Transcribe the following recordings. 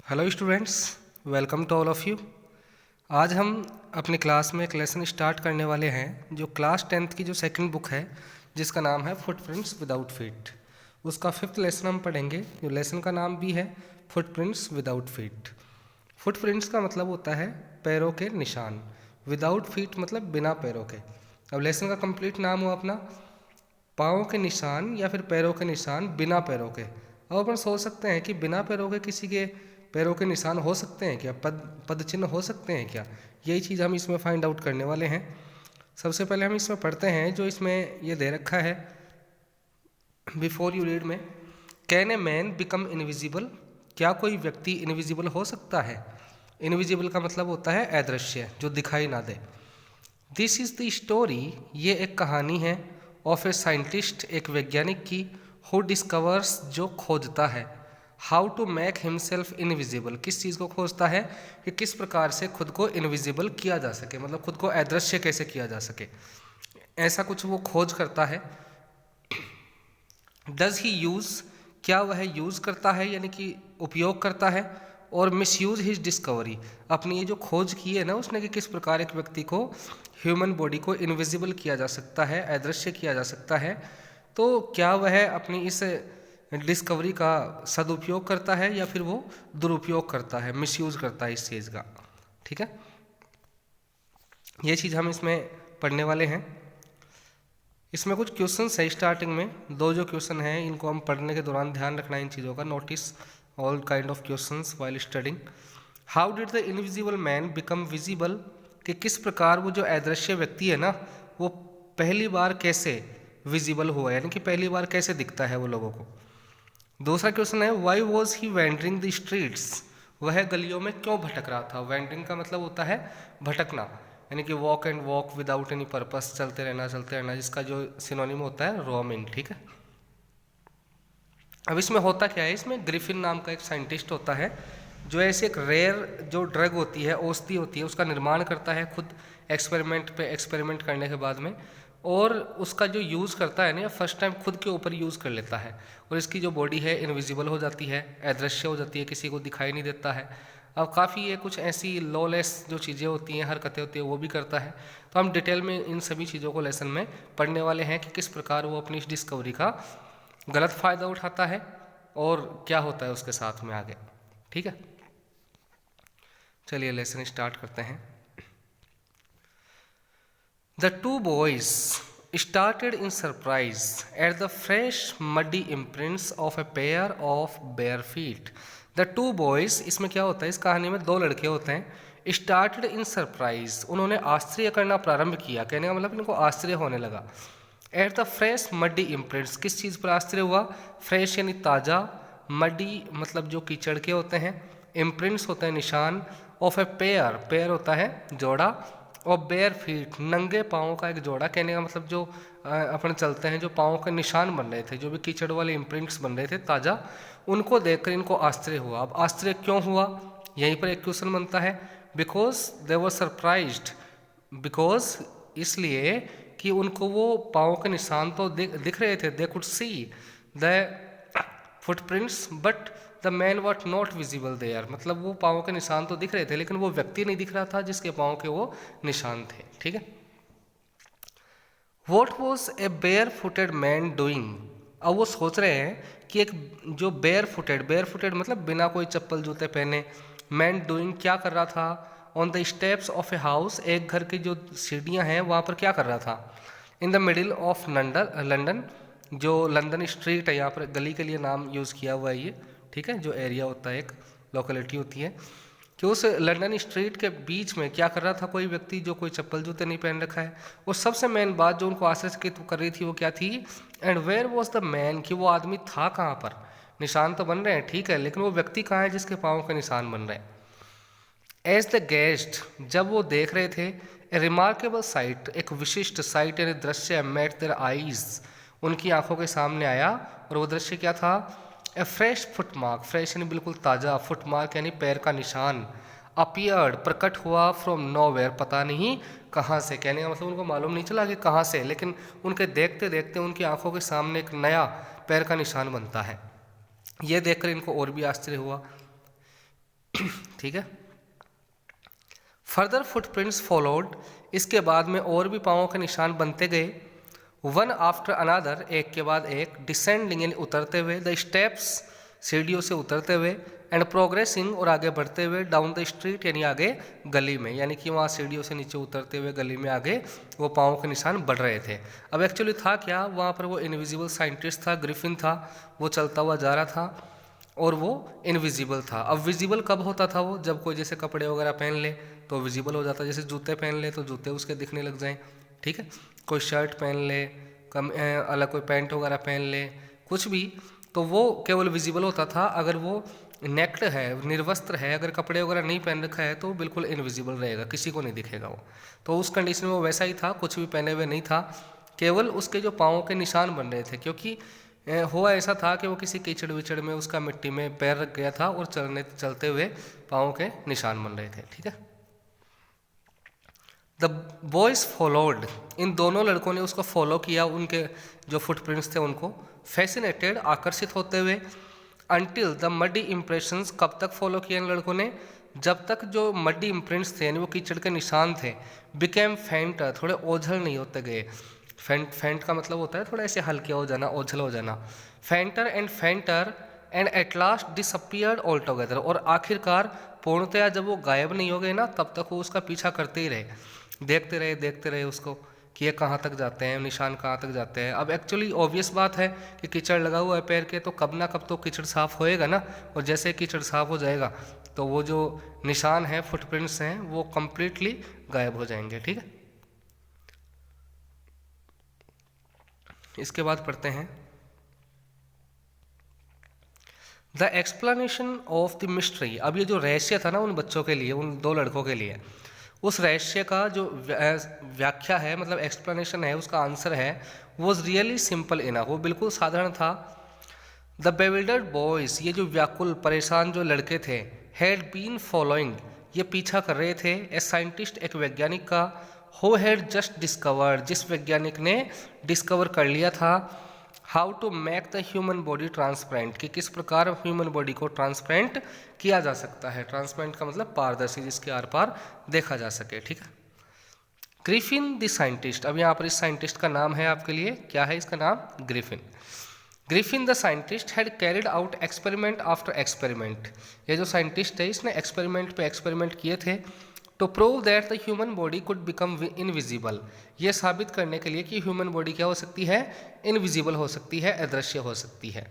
Hello students, welcome to all of you. आज हम अपनी क्लास में एक लेसन स्टार्ट करने वाले हैं जो क्लास 10th की जो सेकंड बुक है जिसका नाम है फुटप्रिंट्स विदाउट फीट। उसका 5th लेसन हम पढ़ेंगे। जो लेसन का नाम भी है फुटप्रिंट्स विदाउट फीट। फुटप्रिंट्स का मतलब होता है पैरों के निशान, विदाउट फीट मतलब बिना पैरों के। अब लेसन का कंप्लीट नाम हुआ अपना पाँव के निशान या फिर पैरों के निशान बिना पैरों के। अब अपन सोच सकते हैं कि बिना पैरों के किसी के पैरों के निशान हो सकते हैं क्या, पद चिन्ह हो सकते हैं क्या। यही चीज़ हम इसमें फाइंड आउट करने वाले हैं। सबसे पहले हम इसमें पढ़ते हैं जो इसमें ये दे रखा है बिफोर यू रीड में। Can a man become invisible, क्या कोई व्यक्ति इनविजिबल हो सकता है। इनविजिबल का मतलब होता है अदृश्य, जो दिखाई ना दे। दिस इज़ द स्टोरी, ये एक कहानी है ऑफ ए साइंटिस्ट, एक वैज्ञानिक की, हु डिस्कवर्स, जो खोजता है, how to make himself invisible, किस चीज़ को खोजता है कि किस प्रकार से खुद को इनविजिबल किया जा सके, मतलब खुद को अदृश्य कैसे किया जा सके, ऐसा कुछ वो खोज करता है। डज ही यूज़, क्या वह यूज़ करता है यानी कि उपयोग करता है, और मिस यूज हिज डिस्कवरी, अपनी ये जो खोज की है ना उसने कि किस प्रकार एक व्यक्ति को, ह्यूमन बॉडी को इनविजिबल किया जा सकता है, अदृश्य किया जा सकता है, तो क्या वह अपनी इस डिस्कवरी का सदुपयोग करता है या फिर वो दुरुपयोग करता है, मिसयूज करता है इस चीज़ का। ठीक है, ये चीज़ हम इसमें पढ़ने वाले हैं। इसमें कुछ क्वेश्चन है स्टार्टिंग में, दो जो क्वेश्चन हैं इनको हम पढ़ने के दौरान ध्यान रखना है इन चीज़ों का। Notice all kind of questions while studying. How did the invisible man become visible, कि किस प्रकार वो जो अदृश्य व्यक्ति है ना वो पहली बार कैसे विजिबल हुआ, यानी कि पहली बार कैसे दिखता है वो लोगों को। दूसरा क्वेश्चन है why was he wandering the streets, वह गलियों में क्यों भटक रहा था। वेंडरिंग का मतलब होता है भटकना, यानी कि walk and walk without any purpose, चलते रहना, जिसका जो सिनोनिम होता है रोमिंग। ठीक है, अब इसमें होता क्या है, इसमें ग्रिफिन नाम का एक साइंटिस्ट होता है जो ऐसे एक रेयर जो ड्रग होती है, औषधि होती है, उसका निर्माण करता है खुद एक्सपेरिमेंट करने के बाद में, और उसका जो यूज़ करता है ना फर्स्ट टाइम खुद के ऊपर यूज़ कर लेता है, और इसकी जो बॉडी है इनविजिबल हो जाती है, अदृश्य हो जाती है, किसी को दिखाई नहीं देता है। अब काफ़ी ये कुछ ऐसी लॉलेस जो चीज़ें होती हैं, हरकतें होती हैं, वो भी करता है। तो हम डिटेल में इन सभी चीज़ों को लेसन में पढ़ने वाले हैं कि किस प्रकार वो अपनी इस डिस्कवरी का गलत फ़ायदा उठाता है और क्या होता है उसके साथ में आगे। ठीक है, चलिए लेसन स्टार्ट करते हैं। The two boys started in surprise at the fresh muddy imprints of a pair of bare feet. The two boys, इसमें क्या होता है, इस कहानी में दो लड़के होते हैं। स्टार्टेड इन सरप्राइज, उन्होंने आश्चर्य करना प्रारंभ किया, कहने का मतलब इनको आश्चर्य होने लगा। At the fresh muddy imprints, किस चीज़ पर आश्चर्य हुआ, फ्रेश यानी ताज़ा, मडी मतलब जो कीचड़ के होते हैं, इम्प्रिंट्स होते हैं निशान, ऑफ ए पेयर, पेयर होता है जोड़ा, और बेयर फीट नंगे पाँव का एक जोड़ा, कहने का मतलब जो अपन चलते हैं, जो पाँव के निशान बन रहे थे, जो भी कीचड़ वाले इम्प्रिंट्स बन रहे थे ताज़ा, उनको देखकर इनको आश्चर्य हुआ। अब आश्चर्य क्यों हुआ, यहीं पर एक क्वेश्चन बनता है। Because they were surprised, because इसलिए कि उनको वो पाँव के निशान तो दिख रहे थे, they could see the footprints but the man what not visible there, मतलब वो पाँव के निशान तो दिख रहे थे लेकिन वो व्यक्ति नहीं दिख रहा था जिसके पाँव के वो निशान थे। ठीक है, what was a bare footed man doing, अब वो सोच रहे हैं कि एक जो बेयर फुटेड मतलब बिना कोई चप्पल जूते पहने, मैन डूइंग क्या कर रहा था, on the steps of a house, एक घर की जो सीढ़ियाँ हैं वहाँ पर क्या कर रहा था, in the middle of London, जो लंदन स्ट्रीट है, यहाँ पर गली के लिए नाम यूज़ किया हुआ है ये। ठीक है, जो एरिया होता है, एक लोकेलिटी होती है, कि उस लंदन स्ट्रीट के बीच में क्या कर रहा था कोई व्यक्ति जो कोई चप्पल जूते नहीं पहन रखा है। और सबसे मेन बात जो उनको आश्चर्यचकित कर रही थी वो क्या थी, and where was the man, कि वो आदमी था कहाँ पर, निशान तो बन रहे हैं ठीक है, लेकिन वो व्यक्ति कहाँ है जिसके पाँव के निशान बन रहे हैं। एज द गेस्ट, जब वो देख रहे थे, ए रिमार्केबल साइट, एक विशिष्ट साइट यानी दृश्य, मेट देयर आईज, उनकी आंखों के सामने आया, और वो दृश्य क्या था, ए फ्रेश फुटमार्क, फ्रेश यानी बिल्कुल ताज़ा, फुटमार्क यानी पैर का निशान, अपीयर्ड प्रकट हुआ, फ्रॉम नोवेयर पता नहीं कहाँ से, कहने का मतलब उनको मालूम नहीं चला कि कहाँ से, लेकिन उनके देखते देखते उनकी आंखों के सामने एक नया पैर का निशान बनता है। ये देखकर इनको और भी आश्चर्य हुआ। ठीक है। फर्दर फुटप्रिंट्स फॉलोड, इसके बाद में और भी पाँवों के निशान बनते गए, वन आफ्टर अनादर, एक के बाद एक, डिसेंडिंग यानी उतरते हुए, द स्टेप्स सीढ़ियों से उतरते हुए, एंड प्रोग्रेसिंग और आगे बढ़ते हुए, डाउन द स्ट्रीट यानी आगे गली में, यानी कि वहाँ सीढ़ियों से नीचे उतरते हुए गली में आगे वो पाँवों के निशान बढ़ रहे थे। अब एक्चुअली था क्या, वहाँ पर वो इनविजिबल साइंटिस्ट था, ग्रिफिन था, वो चलता हुआ जा रहा था और वो इनविजिबल था। अब विजिबल कब होता था वो, जब कोई जैसे कपड़े वगैरह पहन ले तो विजिबल हो जाता है, जैसे जूते पहन ले तो जूते उसके दिखने लग जाएं, ठीक है। कोई शर्ट पहन ले, अलग कोई पैंट वगैरह पहन ले, कुछ भी, तो वो केवल विजिबल होता था। अगर वो नेक्ड है, निर्वस्त्र है, अगर कपड़े वगैरह नहीं पहन रखा है तो बिल्कुल इनविजिबल रहेगा, किसी को नहीं दिखेगा वो। तो उस कंडीशन में वो वैसा ही था, कुछ भी पहने हुए नहीं था, केवल उसके जो पाँवों के निशान बन रहे थे, क्योंकि हुआ ऐसा था कि वो किसी कीचड़ विचड़ में उसका मिट्टी में पैर रख गया था और चलते हुए पाँवों के निशान बन रहे थे, ठीक है। द बॉयज फॉलोड, इन दोनों लड़कों ने उसको फॉलो किया, उनके जो फुटप्रिंट्स थे उनको, फैसिनेटेड आकर्षित होते हुए, अनटिल द मडी इम्प्रेशंस, कब तक फॉलो किया इन लड़कों ने, जब तक जो मडी इम्प्रिंट्स थे यानी वो कीचड़ के निशान थे, बिकेम फेंटर, थोड़े ओझल नहीं होते गए। फेंट का मतलब होता है थोड़ा ऐसे हल्के हो जाना, ओझल हो जाना। फेंटर and at last disappeared all together, और आखिरकार पूर्णतया जब वो गायब नहीं हो गए ना, तब तक वो उसका पीछा करते ही रहे, देखते रहे उसको कि ये कहाँ तक जाते हैं, निशान कहाँ तक जाते हैं। अब एक्चुअली ऑब्वियस बात है कि कीचड़ लगा हुआ है पैर के, तो कब ना कब तो कीचड़ साफ होएगा ना, और जैसे कीचड़ साफ हो जाएगा तो वो जो निशान है, फुटप्रिंट्स हैं, वो कंप्लीटली गायब हो जाएंगे, ठीक है। इसके बाद पढ़ते हैं the explanation of the mystery. अब ये जो रहस्य था ना उन बच्चों के लिए, उन दो लड़कों के लिए, उस रहस्य का जो व्याख्या है, मतलब एक्सप्लेनेशन है, उसका आंसर है, वॉज रियली सिंपल इनफ, वो बिल्कुल साधारण था। द बेविल्डर्ड बॉयज, ये जो व्याकुल परेशान जो लड़के थे, हैड बीन फॉलोइंग, ये पीछा कर रहे थे, ए साइंटिस्ट, एक वैज्ञानिक का, हु हैड जस्ट डिस्कवर्ड, जिस वैज्ञानिक ने डिस्कवर कर लिया था, how to make the human body transparent, कि किस प्रकार ह्यूमन बॉडी को ट्रांसपेरेंट किया जा सकता है। ट्रांसपेरेंट का मतलब पारदर्शी, जिसके आर पार देखा जा सके, ठीक है। ग्रिफिन द साइंटिस्ट, अब यहाँ पर इस साइंटिस्ट का नाम है आपके लिए, क्या है इसका नाम, Griffin. Griffin the scientist had carried out experiment after experiment, ये जो साइंटिस्ट है इसने एक्सपेरिमेंट पे एक्सपेरिमेंट किए थे, to prove that the human body could become invisible, ये साबित करने के लिए कि ह्यूमन बॉडी क्या हो सकती है, इनविजिबल हो सकती है, अदृश्य हो सकती है।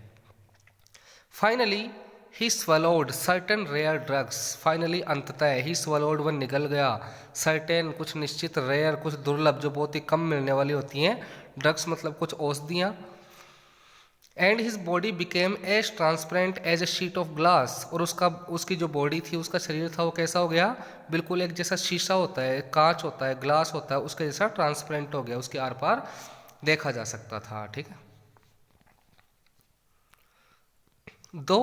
Finally he swallowed certain rare drugs, finally अंततः ही स्वलोड, वह निगल गया, सर्टेन कुछ निश्चित, रेयर कुछ दुर्लभ, जो बहुत ही कम मिलने वाली होती हैं, ड्रग्स मतलब कुछ औषधियाँ, and his body became as transparent as a sheet of glass, और उसकी जो बॉडी थी, उसका शरीर था, वो कैसा हो गया, बिल्कुल एक जैसा शीशा होता है, कांच होता है, ग्लास होता है, उसके जैसा ट्रांसपेरेंट हो गया, उसके आर पार देखा जा सकता था, ठीक है। दो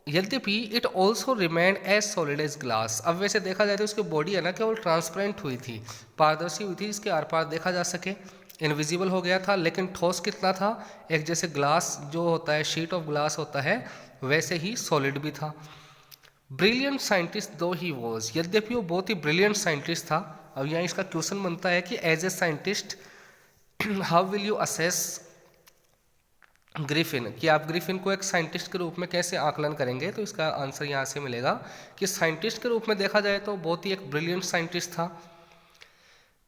यद्यपि it also remained as solid as glass, अब वैसे देखा जाए तो उसकी बॉडी है ना केवल ट्रांसपेरेंट हुई थी, पारदर्शी हुई थी, इसके आर पार देखा जा सके, इनविजिबल हो गया था, लेकिन ठोस कितना था, एक जैसे ग्लास जो होता है, शीट ऑफ ग्लास होता है, वैसे ही सॉलिड भी था। ब्रिलियंट साइंटिस्ट दो ही वॉज, यद्यपि वो बहुत ही ब्रिलियंट साइंटिस्ट था। अब यहाँ इसका क्वेश्चन बनता है कि as a scientist how will you assess Griffin, कि आप ग्रिफिन को एक साइंटिस्ट के रूप में कैसे आकलन करेंगे, तो इसका आंसर यहाँ से मिलेगा कि साइंटिस्ट के रूप में देखा जाए तो बहुत ही एक ब्रिलियंट साइंटिस्ट था,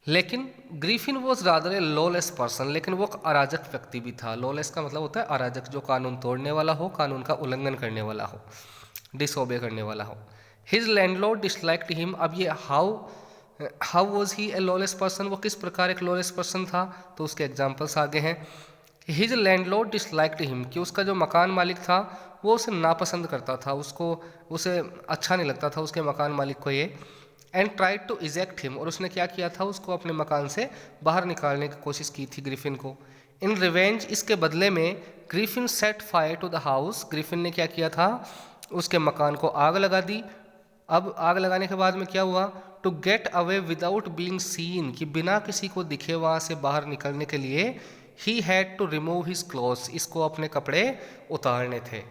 लेकिन Griffin was rather A lawless person, लेकिन वो अराजक व्यक्ति भी था। लॉलेस का मतलब होता है अराजक, जो कानून तोड़ने वाला हो, कानून का उल्लंघन करने वाला हो, डिसओबे करने वाला हो। हिज लैंडलॉर्ड डिसलाइक्ड हिम, अब ये how was he A lawless person, वो किस प्रकार एक लॉलेस पर्सन था, तो उसके एग्जाम्पल्स आगे हैं। हिज लैंडलॉर्ड डिसलाइक्ड हिम, कि उसका जो मकान मालिक था वो उसे नापसंद करता था, उसे अच्छा नहीं लगता था उसके मकान मालिक को ये, and tried to eject him, और उसने क्या किया था, उसको अपने मकान से बाहर निकालने की कोशिश की थी ग्रिफिन को। इन रिवेंज, इसके बदले में Griffin set fire to the house, Griffin ने क्या किया था, उसके मकान को आग लगा दी। अब आग लगाने के बाद में क्या हुआ, to get away without being seen, कि बिना किसी को दिखे वहाँ से बाहर निकलने के लिए he had to remove his clothes, इसको अपने कपड़े उतारने थे।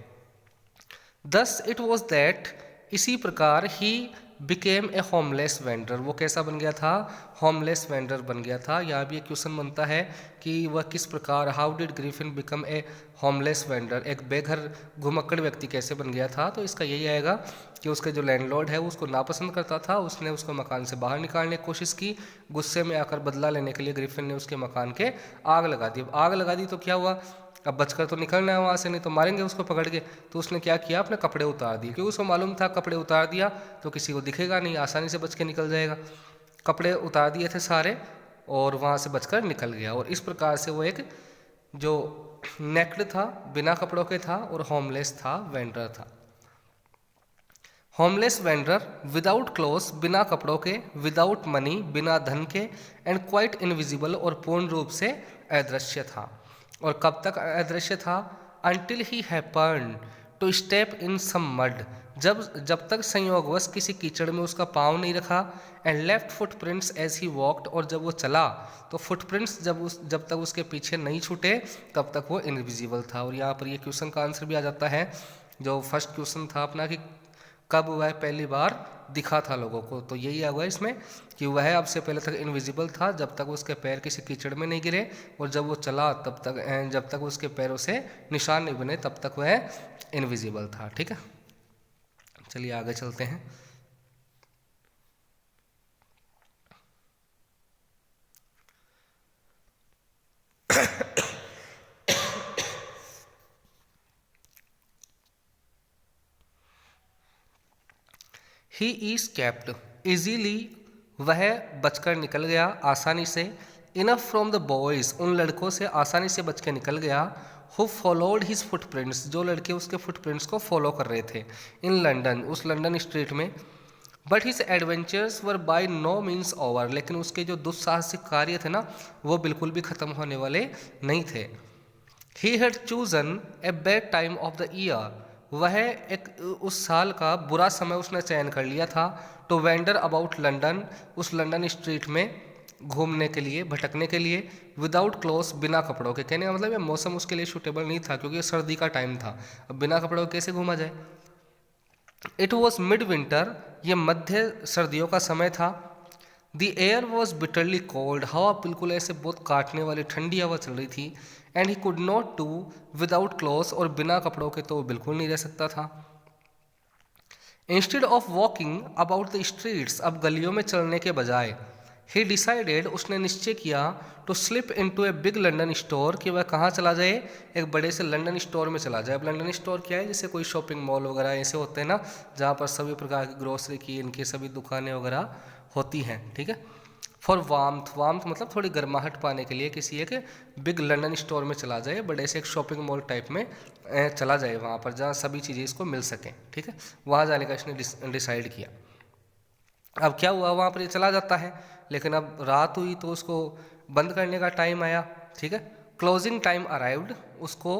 Thus it was that इसी प्रकार he became a homeless vendor, वो कैसा बन गया था, होमलेस वेंडर बन गया था। यहाँ भी एक क्वेश्चन बनता है कि वह किस प्रकार, how did Griffin become a homeless vendor, एक बेघर घुमक्कड़ व्यक्ति कैसे बन गया था। तो इसका यही आएगा कि उसके जो लैंडलॉर्ड है वो उसको नापसंद करता था, उसने उसको मकान से बाहर निकालने की कोशिश की। गुस्से में आकर बदला लेने के लिए ग्रिफिन ने उसके मकान के आग लगा दी। आग लगा दी तो क्या हुआ, अब बचकर तो निकलना है वहाँ से, नहीं तो मारेंगे उसको पकड़ के। तो उसने क्या किया, अपने कपड़े उतार दिए, क्योंकि उसको मालूम था कपड़े उतार दिया तो किसी को दिखेगा नहीं, आसानी से बच के निकल जाएगा। कपड़े उतार दिए थे सारे और वहाँ से बचकर निकल गया। और इस प्रकार से वो एक जो नेक्ड था, बिना कपड़ों के था, और होमलेस था, वेंडर था। होमलेस वेंडर विदाउट क्लोथ्स, बिना कपड़ों के, विदाउट मनी, बिना धन के, एंड क्वाइट इनविजिबल, और पूर्ण रूप से अदृश्य था। और कब तक अदृश्य था, until he happened to step in some mud, जब तक संयोगवश किसी कीचड़ में उसका पाँव नहीं रखा, and left footprints as he walked, और जब वो चला तो फुटप्रिंट्स जब तक उसके पीछे नहीं छूटे तब तक वो इनविजिबल था। और यहाँ पर ये क्वेश्चन का आंसर भी आ जाता है, जो फर्स्ट क्वेश्चन था अपना कि कब वह पहली बार दिखा था लोगों को, तो यही आ हुआ इसमें कि वह अब से पहले तक इनविजिबल था जब तक उसके पैर किसी कीचड़ में नहीं गिरे, और जब वो चला तब तक, जब तक उसके पैरों से निशान नहीं बने तब तक वह इनविजिबल था। ठीक है, चलिए आगे चलते हैं। ही इज कैप्ड इजीली, वह बचकर निकल गया आसानी से। इनफ फ्रॉम द बॉयज़, उन लड़कों से आसानी से बच के निकल गया। हु फॉलोड हिज फुटप्रिंट्स, जो लड़के उसके फुटप्रिंट्स को फॉलो कर रहे थे इन लंदन, उस लंदन स्ट्रीट में। But his adventures were by no means over, लेकिन उसके जो दुस्साहसिक कार्य थे ना वो बिल्कुल भी ख़त्म होने वाले नहीं थे। He had chosen a bad time of the year, वह एक उस साल का बुरा समय उसने चयन कर लिया था। टू वेंडर अबाउट लंदन, उस लंदन स्ट्रीट में घूमने के लिए, भटकने के लिए। विदाउट क्लोथ्स, बिना कपड़ों के, कहने का मतलब ये मौसम उसके लिए सूटेबल नहीं था क्योंकि सर्दी का टाइम था, अब बिना कपड़ों के कैसे घूमा जाए। इट वॉज मिड विंटर, ये मध्य सर्दियों का समय था। The air was bitterly cold, हवा बिल्कुल ऐसे बहुत काटने वाली ठंडी हवा चल रही थी। And he could not do without clothes, और बिना कपड़ों के तो वो बिल्कुल नहीं रह सकता था। Instead of walking about the streets, अब गलियों में चलने के बजाय, ही डिसाइडेड, उसने निश्चय किया, to slip into a big London store, कि वह कहाँ चला जाए, एक बड़े से लंदन स्टोर में चला जाए। अब लंदन स्टोर क्या है, जैसे कोई शॉपिंग मॉल वगैरह ऐसे होते हैं ना, जहाँ पर सभी प्रकार की ग्रोसरी की इनकी सभी दुकानें वगैरह होती हैं। ठीक है, फॉर वार्मथ, वार्मथ मतलब थोड़ी गर्माहट पाने के लिए किसी एक बिग लंदन स्टोर में चला जाए, बड़े से एक शॉपिंग मॉल टाइप में चला जाए, वहाँ पर जहाँ सभी चीज़ें इसको मिल सकें। ठीक है, वहाँ जाने का इसने डिसाइड किया। अब क्या हुआ, वहाँ पर ये चला जाता है, लेकिन अब रात हुई तो उसको बंद करने का टाइम आया। ठीक है, क्लोजिंग टाइम अराइव्ड, उसको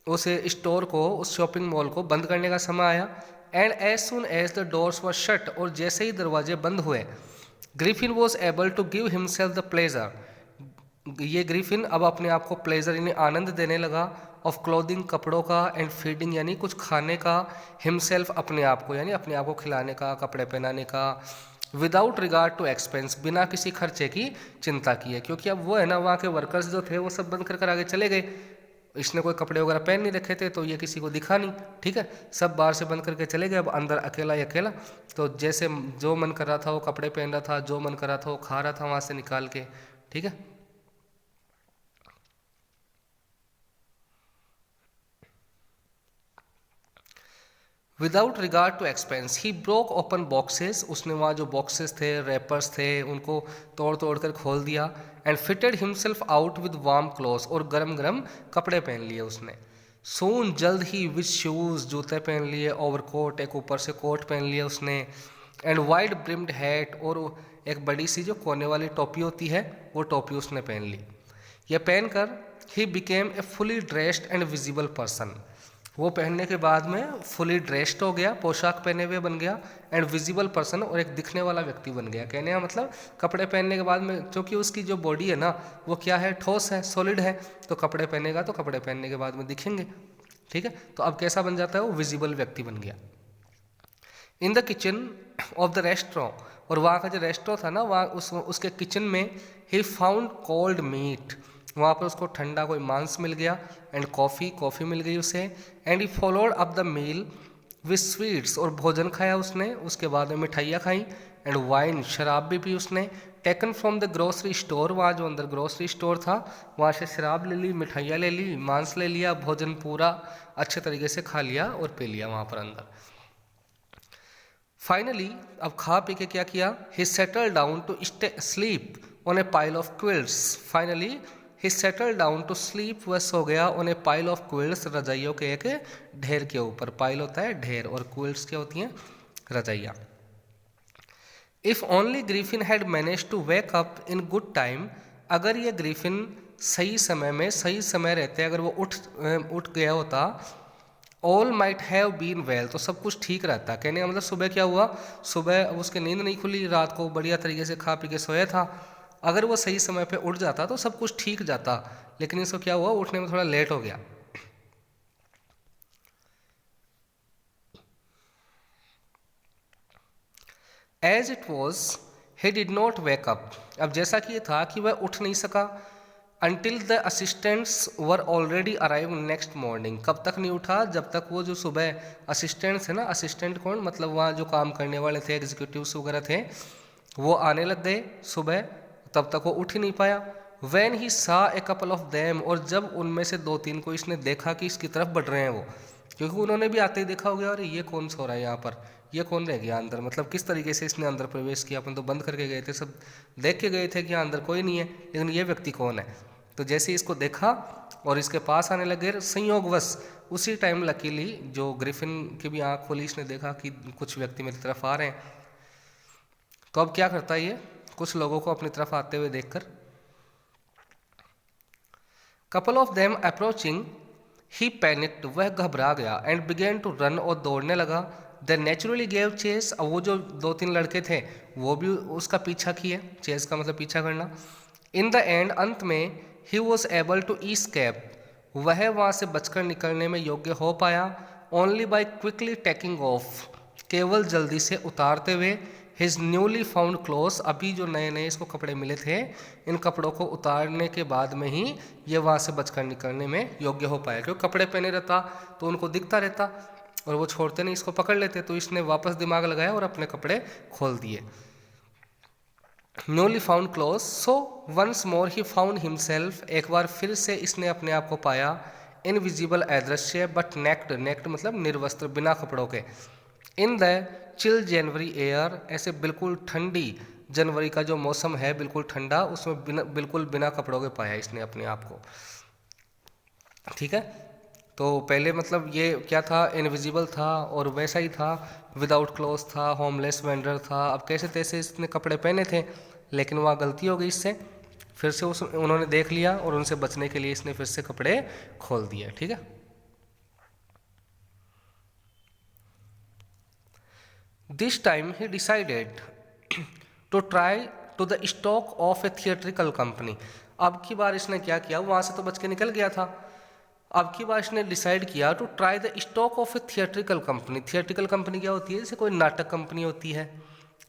उस स्टोर को, उस शॉपिंग मॉल को बंद करने का समय आया। And as soon as the doors were shut, और जैसे ही दरवाजे बंद हुए, Griffin was able to give himself the pleasure, ये ग्रिफिन अब अपने आप को प्लेजर यानी आनंद देने लगा, ऑफ क्लोथिंग, कपड़ों का, एंड फीडिंग यानी कुछ खाने का, हिमसेल्फ अपने आप को यानी अपने आप को खिलाने का, कपड़े पहनाने का, विदाउट रिगार्ड टू एक्सपेंस, बिना किसी खर्चे की चिंता किए, क्योंकि अब वो है ना, वहाँ के वर्कर्स जो थे वो सब बंद कर आगे चले गए, इसने कोई कपड़े वगैरह पहन नहीं रखे थे तो ये किसी को दिखा नहीं। ठीक है, सब बाहर से बंद करके चले गए, अब अंदर अकेला ही अकेला। तो जैसे जो मन कर रहा था वो कपड़े पहन रहा था, जो मन कर रहा था वो खा रहा था वहाँ से निकाल के। ठीक है, without regard to expense, he broke open boxes, उसने वहाँ जो बॉक्सेस थे, रैपर्स थे, उनको तोड़ तोड़ कर खोल दिया। And fitted himself out with warm clothes, और गरम गरम कपड़े पहन लिए उसने। सून, जल्द ही, विद शूज़, जूते पहन लिए, ओवरकोट, एक ऊपर से कोट पहन लिया उसने। एंड वाइड ब्रिम्ड हैट, और एक बड़ी सी जो कोने वाली टोपी होती है वो टोपी उसने पहन ली। यह पहनकर he became a fully dressed and visible person, वो पहनने के बाद में फुली ड्रेस्ड हो गया, पोशाक पहने हुए बन गया, एंड विजिबल पर्सन, और एक दिखने वाला व्यक्ति बन गया। कहने का मतलब कपड़े पहनने के बाद में, क्योंकि उसकी जो बॉडी है ना वो क्या है, ठोस है, सॉलिड है, तो कपड़े पहनेगा तो कपड़े पहनने के बाद में दिखेंगे। ठीक है, तो अब कैसा बन जाता है, वो विजिबल व्यक्ति बन गया। In the kitchen of the restaurant, और वहाँ का जो रेस्टोरेंट था ना, वहाँ उसके किचन में ही फाउंड कोल्ड मीट, वहाँ पर उसको ठंडा कोई मांस मिल गया, एंड कॉफ़ी मिल गई उसे, and he followed up the meal with sweets, और भोजन खाया उसने, उसके बाद में मिठाइयाँ खाई, एंड वाइन शराब भी पी उसने, taken from the grocery store, वहाँ जो अंदर ग्रोसरी स्टोर था वहाँ से शराब ले ली, मिठाइयाँ ले ली, मांस ले लिया, भोजन पूरा अच्छे तरीके से खा लिया और पी लिया वहाँ पर अंदर। फाइनली अब खा पी के क्या किया, he settle down to stay sleep on a pile of quilts, finally he settle down to sleep, वह सो गया on a pile of quilts, रजाइयों के एक ढेर के ऊपर, पाइल होता है ढेर और क्विल्ट्स क्या होती हैं, रजाइयाँ। If only Griffin had manage to wake up in good time, अगर ये ग्रीफिन सही समय रहते अगर वो उठ गया होता, all might have been well, तो सब कुछ ठीक रहता। कहने का मतलब सुबह क्या हुआ, सुबह उसकी नींद नहीं खुली, रात को बढ़िया तरीके से खा पी के सोया था, अगर वो सही समय पे उठ जाता तो सब कुछ ठीक जाता, लेकिन इसको क्या हुआ, उठने में थोड़ा लेट हो गया। As it was he did not wake up, अब जैसा कि ये था कि वह उठ नहीं सका, until the assistants were already arrive next morning, कब तक नहीं उठा, जब तक वो जो सुबह असिस्टेंट्स है ना, असिस्टेंट कौन, मतलब वहाँ जो काम करने वाले थे, एग्जीक्यूटिव्स वगैरह थे, वो आने लग गए सुबह, तब तक वो उठ ही नहीं पाया। वैन ही सा ए कपल ऑफ देम, और जब उनमें से 2-3 को इसने देखा कि इसकी तरफ बढ़ रहे हैं वो, क्योंकि उन्होंने भी आते ही देखा हो गया, अरे ये कौन सो रहा है यहाँ पर, ये कौन रह गया अंदर, मतलब किस तरीके से इसने अंदर प्रवेश किया, अपन तो बंद करके गए थे, सब देख के गए थे कि यहाँ अंदर कोई नहीं है, लेकिन ये व्यक्ति कौन है। तो जैसे इसको देखा और इसके पास आने लगे, संयोगवश उसी टाइम लकीली जो ग्रिफिन की भी आँख खोली, इसने देखा कि कुछ व्यक्ति मेरी तरफ आ रहे हैं। तो अब क्या करता है ये, कुछ लोगों को अपनी तरफ आते हुए देखकर, couple of them approaching he panicked, वह घबरा गया, एंड बिगेन टू रन, और दौड़ने लगा। दे नेचुरली गेव चेस, अब वो जो 2-3 लड़के थे वो भी उसका पीछा किए, चेस का मतलब पीछा करना। इन द एंड, अंत में, he was able to escape, वह वहाँ से बचकर निकलने में योग्य हो पाया, only by quickly taking of, केवल जल्दी से उतारते हुए, हिज न्यूली फाउंड क्लोथ्स, अभी जो नए नए इसको कपड़े मिले थे, इन कपड़ों को उतारने के बाद में ही ये वहाँ से बचकर निकलने में योग्य हो पाया, क्योंकि कपड़े पहने रहता तो उनको दिखता रहता और वो छोड़ते नहीं, इसको पकड़ लेते, तो इसने वापस दिमाग लगाया और अपने कपड़े खोल दिए। Newly found cloth, so once more he found himself, एक बार फिर से इसने अपने आप को पाया, इनविजिबल अदृश्य, बट नेक्ड, नेक्ड मतलब निर्वस्त्र, बिना कपड़ों के, in the chill January air, ऐसे बिल्कुल ठंडी जनवरी का जो मौसम है बिल्कुल ठंडा, उसमें बिल्कुल बिना कपड़ों के पाया इसने अपने आप को। ठीक है, तो पहले मतलब ये क्या था, इनविजिबल था, और वैसा ही था, विदाउट क्लोथ था, होमलेस वेंडर था, अब कैसे तैसे इसने कपड़े पहने थे, लेकिन वहाँ गलती हो गई इससे, फिर से उन्होंने देख लिया और उनसे बचने के लिए इसने फिर से कपड़े खोल दिए। ठीक है, this time he decided to try to the stock of a theatrical company, अब की बार इसने क्या किया, वहाँ से तो बच के निकल गया था, अब की बार इसने डिसाइड किया to try the stock of a theatrical company, theatrical company क्या होती है, जैसे कोई नाटक कंपनी होती है,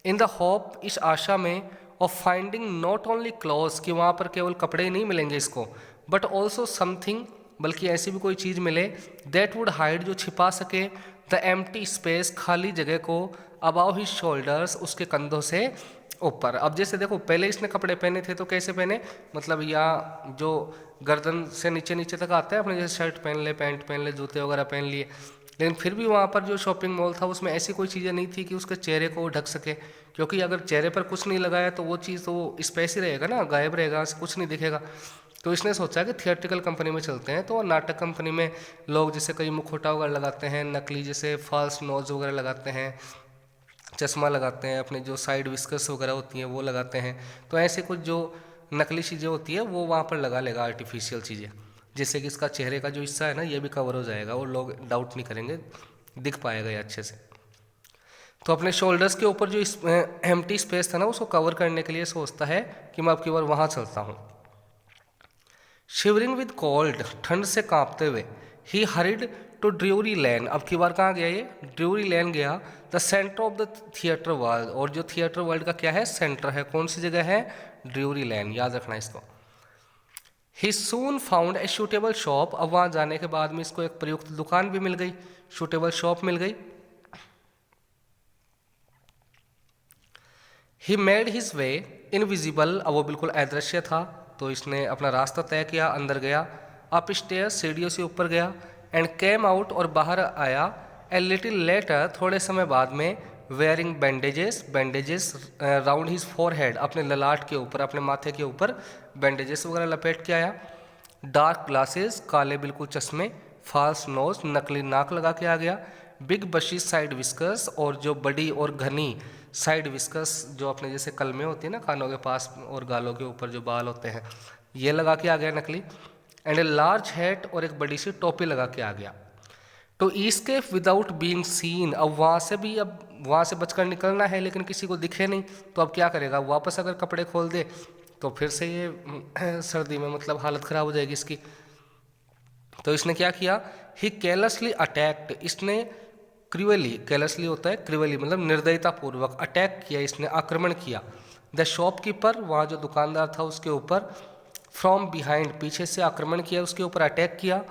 इन द होप, इस आशा में, of finding not only clothes, कि वहाँ पर केवल कपड़े ही नहीं मिलेंगे इसको, बट ऑल्सो समथिंग, बल्कि ऐसी भी कोई चीज़ मिले, दैट वुड हाइड, जो छिपा सके, द एम्प्टी स्पेस, खाली जगह को, अबाव हिज शोल्डर्स, उसके कंधों से ऊपर। अब जैसे देखो पहले इसने कपड़े पहने थे तो कैसे पहने, मतलब यहाँ जो गर्दन से नीचे नीचे तक आता है, अपने जैसे शर्ट पहन ले, पैंट पहन ले, जूते वगैरह पहन लिए, लेकिन फिर भी वहाँ पर जो शॉपिंग मॉल था उसमें ऐसी कोई चीज़ें नहीं थी कि उसके चेहरे को ढक सके, क्योंकि अगर चेहरे पर कुछ नहीं लगाया तो वो चीज़ तो स्पेस ही रहेगा ना, गायब रहेगा, कुछ नहीं दिखेगा। तो इसने सोचा कि थिएट्रिकल कंपनी में चलते हैं, तो नाटक कंपनी में लोग जैसे कई मुखौटा वगैरह लगाते हैं, नकली जैसे फॉल्स नोज वगैरह लगाते हैं, चश्मा लगाते हैं, अपने जो साइड विस्कर्स वगैरह होती हैं वो लगाते हैं, तो ऐसे कुछ जो नकली चीज़ें होती है वो वहाँ पर लगा लेगा, आर्टिफिशियल चीज़ें, जिससे कि इसका चेहरे का जो हिस्सा है ना ये भी कवर हो जाएगा और लोग डाउट नहीं करेंगे, दिख पाएगा ये अच्छे से। तो अपने शोल्डर्स के ऊपर जो एम्प्टी स्पेस था ना उसको कवर करने के लिए सोचता है कि मैं अब की बार वहाँ चलता हूँ। शिवरिंग विद कोल्ड, ठंड से कांपते हुए, ही हरिड टू ड्यूरी लैन। अब की बार कहाँ गया ये? ड्यूरी लैन गया। The centre of the theatre world, और जो थिएटर वर्ल्ड का क्या है? सेंटर है। कौन सी जगह है? ड्यूरी लैन, याद रखना इसको। ही सून फाउंड ए सूटेबल शॉप। अब वहाँ जाने के बाद में इसको एक प्रयुक्त दुकान भी मिल गई, सूटेबल शॉप मिल गई। He made his way invisible. अब वो बिल्कुल अदृश्य था, तो इसने अपना रास्ता तय किया, अंदर गया। अप स्टेयर्स, सीढ़ियों से ऊपर गया। एंड केम आउट, और बाहर आया। ए लिटिल लेटर, थोड़े समय बाद में। Wearing bandages, bandages round his forehead, अपने ललाट के ऊपर, अपने माथे के ऊपर बैंडेजेस वगैरह लपेट के आया। डार्क ग्लासेस, काले बिल्कुल चश्मे। फाल्स नोज, नकली नाक लगा के आ गया। बिग बशी साइड विस्कर्स, और जो बड़ी और घनी साइड विस्कर्स, जो अपने जैसे कलमे होती है ना कानों के पास और गालों के ऊपर जो बाल होते हैं, ये लगा के आ गया नकली। एंड ए लार्ज हैट, और एक बड़ी सी टोपी लगा के आ गया। तो ईस्केप विदाउट बीइंग सीन। अब वहाँ से बचकर निकलना है, लेकिन किसी को दिखे नहीं, तो अब क्या करेगा? वापस अगर कपड़े खोल दे तो फिर से ये सर्दी में मतलब हालत ख़राब हो जाएगी इसकी। तो इसने क्या किया? ही केयरलेसली अटैक्ड, इसने क्रिवली, केयरलेसली होता है क्रिवली मतलब निर्दयता पूर्वक, अटैक किया, इसने आक्रमण किया। द शॉपकीपर, वहाँ जो दुकानदार था उसके ऊपर। फ्रॉम बिहाइंड, पीछे से आक्रमण किया, उसके ऊपर अटैक किया।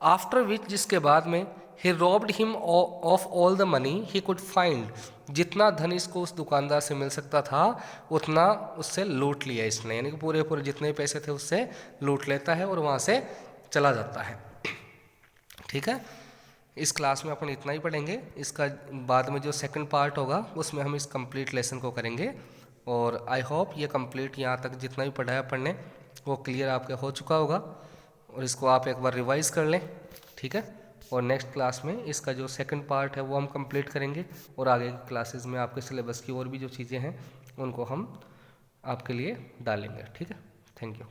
आफ्टर विच, जिसके बाद में। He robbed him of all the money he could find, जितना धन इसको उस दुकानदार से मिल सकता था उतना उससे लूट लिया इसने, यानी कि पूरे पूरे जितने पैसे थे उससे लूट लेता है और वहाँ से चला जाता है। ठीक है, इस क्लास में अपन इतना ही पढ़ेंगे। इसका बाद में जो सेकंड पार्ट होगा उसमें हम इस कंप्लीट लेसन को करेंगे। और आई होप ये कंप्लीट यहाँ तक जितना भी पढ़ाया पढ़ने वो क्लियर आपके हो चुका होगा, और इसको आप एक बार रिवाइज कर लें। ठीक है, और नेक्स्ट क्लास में इसका जो सेकंड पार्ट है वो हम कंप्लीट करेंगे, और आगे की क्लासेस में आपके सिलेबस की और भी जो चीज़ें हैं उनको हम आपके लिए डालेंगे। ठीक है, थैंक यू।